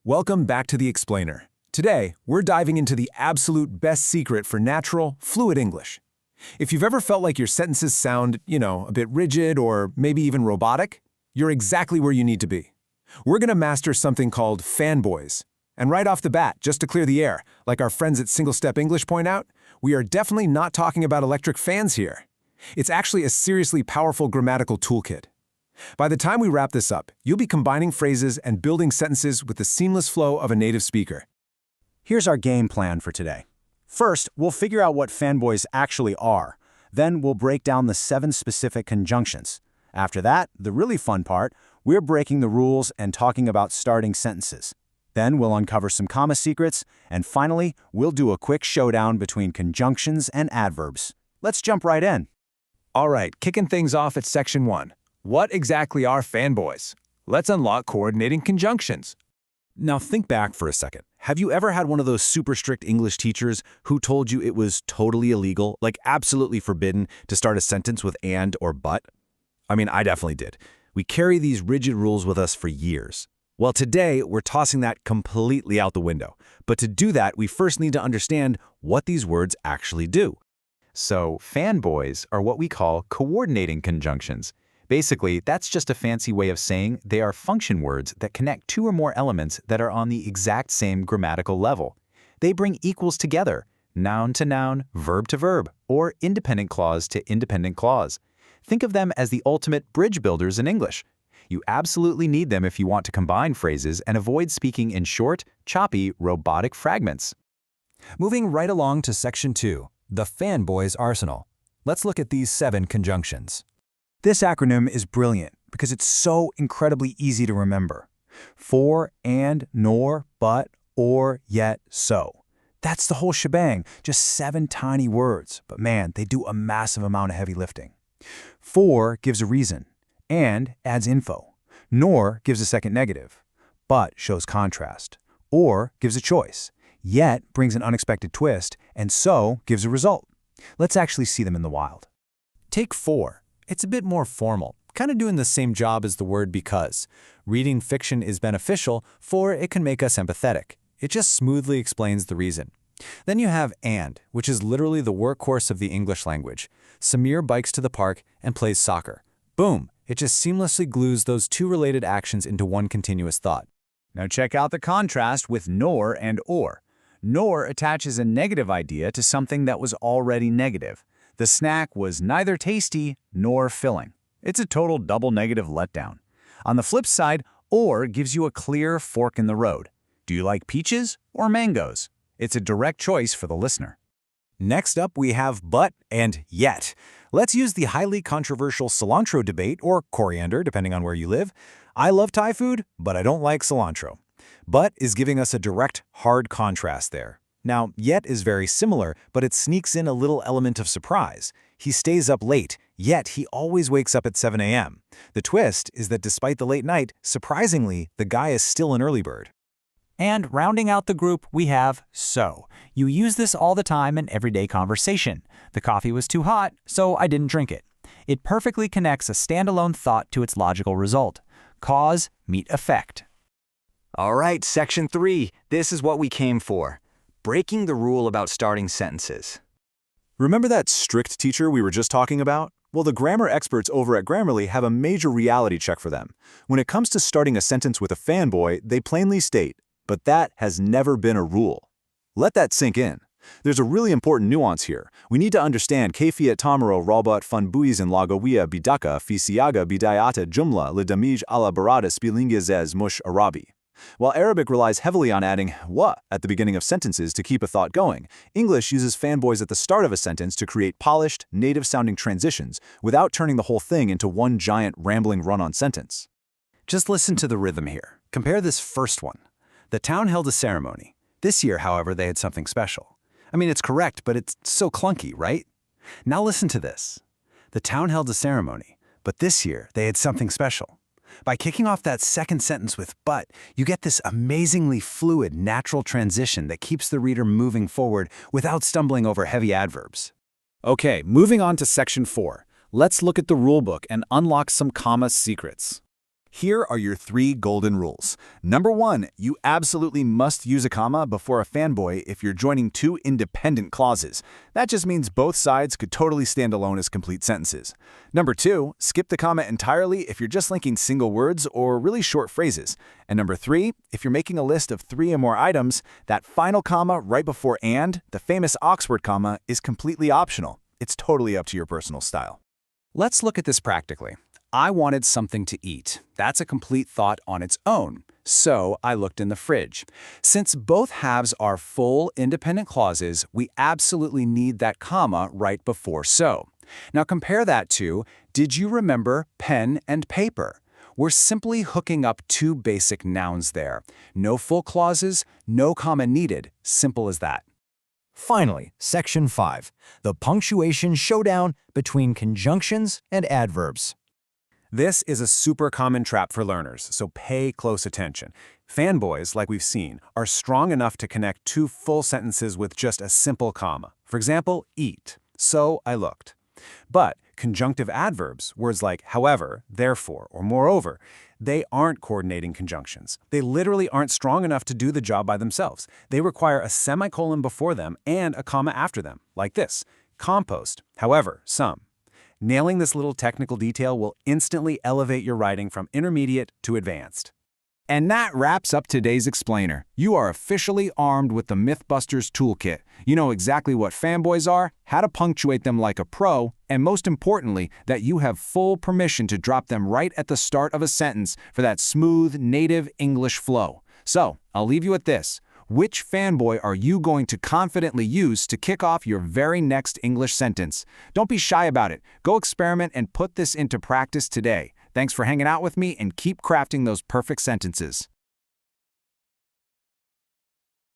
Welcome back to The Explainer. Today, we're diving into the absolute best secret for natural, fluid English. If you've ever felt like your sentences sound, a bit rigid or maybe even robotic, you're exactly where you need to be. We're going to master something called Fanboys. And right off the bat, just to clear the air, like our friends at Single Step English point out, we are definitely not talking about electric fans here. It's actually a seriously powerful grammatical toolkit. By the time we wrap this up, you'll be combining phrases and building sentences with the seamless flow of a native speaker. Here's our game plan for today. First, we'll figure out what fanboys actually are. Then we'll break down the 7 specific conjunctions. After that, the really fun part, we're breaking the rules and talking about starting sentences. Then we'll uncover some comma secrets, and finally, we'll do a quick showdown between conjunctions and adverbs. Let's jump right in. All right, kicking things off at Section 1. What exactly are fanboys? Let's unlock coordinating conjunctions. Now think back for a second. Have you ever had one of those super strict English teachers who told you it was totally illegal, like absolutely forbidden, to start a sentence with and or but? I mean, I definitely did. We carry these rigid rules with us for years. Well, today, we're tossing that completely out the window. But to do that, we first need to understand what these words actually do. So, fanboys are what we call coordinating conjunctions. Basically, that's just a fancy way of saying they are function words that connect 2 or more elements that are on the exact same grammatical level. They bring equals together, noun to noun, verb to verb, or independent clause to independent clause. Think of them as the ultimate bridge builders in English. You absolutely need them if you want to combine phrases and avoid speaking in short, choppy, robotic fragments. Moving right along to Section 2, the Fanboys Arsenal. Let's look at these 7 conjunctions. This acronym is brilliant because it's so incredibly easy to remember. For, and, nor, but, or, yet, so. That's the whole shebang, just 7 tiny words, but man, they do a massive amount of heavy lifting. For gives a reason, and adds info. Nor gives a second negative, but shows contrast. Or gives a choice, yet brings an unexpected twist, and so gives a result. Let's actually see them in the wild. Take for. It's a bit more formal, kind of doing the same job as the word because. Reading fiction is beneficial, for it can make us empathetic. It just smoothly explains the reason. Then you have and, which is literally the workhorse of the English language. Samir bikes to the park and plays soccer. Boom! It just seamlessly glues those 2 related actions into one continuous thought. Now check out the contrast with nor and or. Nor attaches a negative idea to something that was already negative. The snack was neither tasty nor filling. It's a total double negative letdown. On the flip side, or gives you a clear fork in the road. Do you like peaches or mangoes? It's a direct choice for the listener. Next up, we have but and yet. Let's use the highly controversial cilantro debate, or coriander, depending on where you live. I love Thai food, but I don't like cilantro. But is giving us a direct, hard contrast there. Now, yet is very similar, but it sneaks in a little element of surprise. He stays up late, yet he always wakes up at 7 a.m. The twist is that despite the late night, surprisingly, the guy is still an early bird. And rounding out the group, we have so. You use this all the time in everyday conversation. The coffee was too hot, so I didn't drink it. It perfectly connects a standalone thought to its logical result. Cause meet effect. All right, Section 3. This is what we came for. Breaking the rule about starting sentences. Remember that strict teacher we were just talking about? Well, the grammar experts over at Grammarly have a major reality check for them. When it comes to starting a sentence with a fanboy, they plainly state, but that has never been a rule. Let that sink in. There's a really important nuance here. We need to understand kayfiyat tamaro robot fanbuis and lagawiya bidaka fisiaga bidayata jumla le damij ala barada spilingazez mush arabi. While Arabic relies heavily on adding wa at the beginning of sentences to keep a thought going, English uses fanboys at the start of a sentence to create polished, native-sounding transitions without turning the whole thing into one giant, rambling run-on sentence. Just listen to the rhythm here. Compare this first one. The town held a ceremony. This year, however, they had something special. I mean, it's correct, but it's so clunky, right? Now listen to this. The town held a ceremony, but this year they had something special. By kicking off that second sentence with but, you get this amazingly fluid, natural transition that keeps the reader moving forward without stumbling over heavy adverbs. Okay, moving on to Section 4. Let's look at the rulebook and unlock some comma secrets. Here are your 3 golden rules. Number 1, you absolutely must use a comma before a fanboy if you're joining 2 independent clauses. That just means both sides could totally stand alone as complete sentences. Number 2, skip the comma entirely if you're just linking single words or really short phrases. And number 3, if you're making a list of 3 or more items, that final comma right before and, the famous Oxford comma, is completely optional. It's totally up to your personal style. Let's look at this practically. I wanted something to eat. That's a complete thought on its own. So I looked in the fridge. Since both halves are full independent clauses, we absolutely need that comma right before so. Now compare that to, did you remember pen and paper? We're simply hooking up 2 basic nouns there. No full clauses, no comma needed. Simple as that. Finally, Section 5, the punctuation showdown between conjunctions and adverbs. This is a super common trap for learners, so pay close attention. Fanboys, like we've seen, are strong enough to connect 2 full sentences with just a simple comma. For example, eat. So I looked. But conjunctive adverbs, words like however, therefore, or moreover, they aren't coordinating conjunctions. They literally aren't strong enough to do the job by themselves. They require a semicolon before them and a comma after them, like this. Compost, however, some. Nailing this little technical detail will instantly elevate your writing from intermediate to advanced. And that wraps up today's explainer. You are officially armed with the Mythbusters Toolkit. You know exactly what fanboys are, how to punctuate them like a pro, and most importantly, that you have full permission to drop them right at the start of a sentence for that smooth, native English flow. So, I'll leave you with this. Which fanboy are you going to confidently use to kick off your very next English sentence? Don't be shy about it. Go experiment and put this into practice today. Thanks for hanging out with me and keep crafting those perfect sentences.